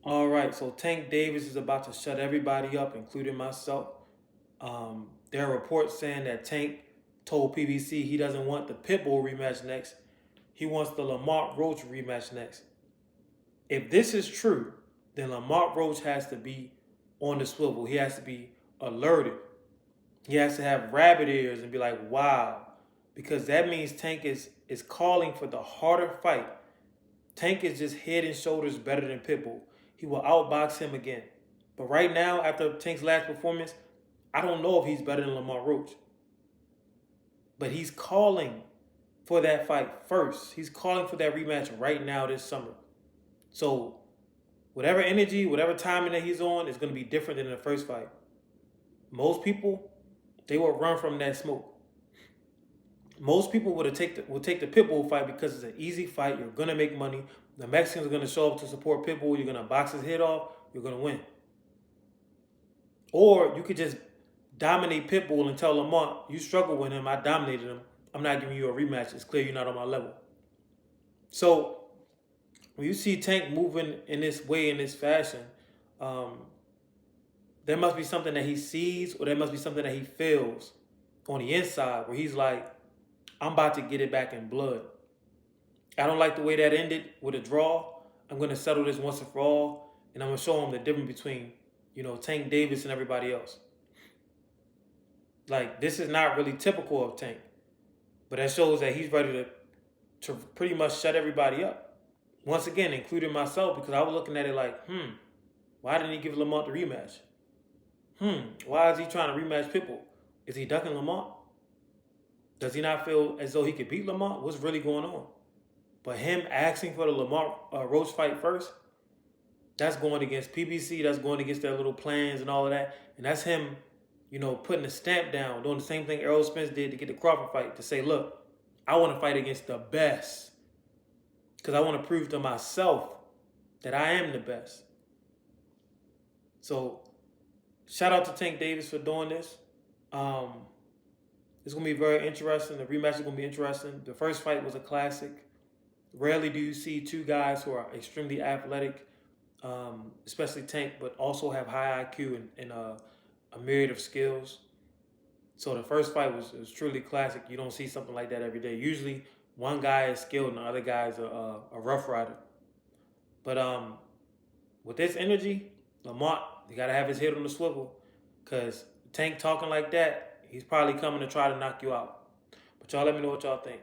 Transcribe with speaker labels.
Speaker 1: All right, so Tank Davis is about to shut everybody up, including myself. There are reports saying that Tank told PBC he doesn't want the Pitbull rematch next. He wants the Lamont Roach rematch next. If this is true, then Lamont Roach has to be on the swivel. He has to be alerted. He has to have rabbit ears and be like, wow. Because that means Tank is calling for the harder fight. Tank is just head and shoulders better than Pitbull. He will outbox him again. But right now, after Tank's last performance, I don't know if he's better than Lamont Roach. But he's calling for that fight first. He's calling for that rematch right now this summer. So whatever energy, whatever timing that he's on is going to be different than the first fight. Most people, they will run from that smoke. Most people will take the Pitbull fight because it's an easy fight. You're gonna make money. The Mexicans are gonna show up to support Pitbull. You're gonna box his head off. You're gonna win. Or you could just dominate Pitbull and tell Lamont, you struggle with him. I dominated him. I'm not giving you a rematch. It's clear you're not on my level. So when you see Tank moving in this way, in this fashion, there must be something that he sees, or there must be something that he feels on the inside where he's like, I'm about to get it back in blood. I don't like the way that ended with a draw. I'm going to settle this once and for all, and I'm going to show him the difference between, Tank Davis and everybody else. Like, this is not really typical of Tank, but that shows that he's ready to pretty much shut everybody up. Once again, including myself, because I was looking at it like, why didn't he give Lamont the rematch? Why is he trying to rematch Pitbull? Is he ducking Lamont? Does he not feel as though he could beat Lamont? What's really going on? But him asking for the Lamont Roach fight first, that's going against PBC. That's going against their little plans and all of that. And that's him, putting a stamp down, doing the same thing Errol Spence did to get the Crawford fight, to say, look, I want to fight against the best because I want to prove to myself that I am the best. So shout out to Tank Davis for doing this. It's going to be very interesting. The rematch is going to be interesting. The first fight was a classic. Rarely do you see two guys who are extremely athletic, especially Tank, but also have high IQ and a myriad of skills. So the first fight was truly classic. You don't see something like that every day. Usually one guy is skilled and the other guy is a rough rider. But with this energy, Lamont, you got to have his head on the swivel, because Tank talking like that, he's probably coming to try to knock you out. But y'all let me know what y'all think.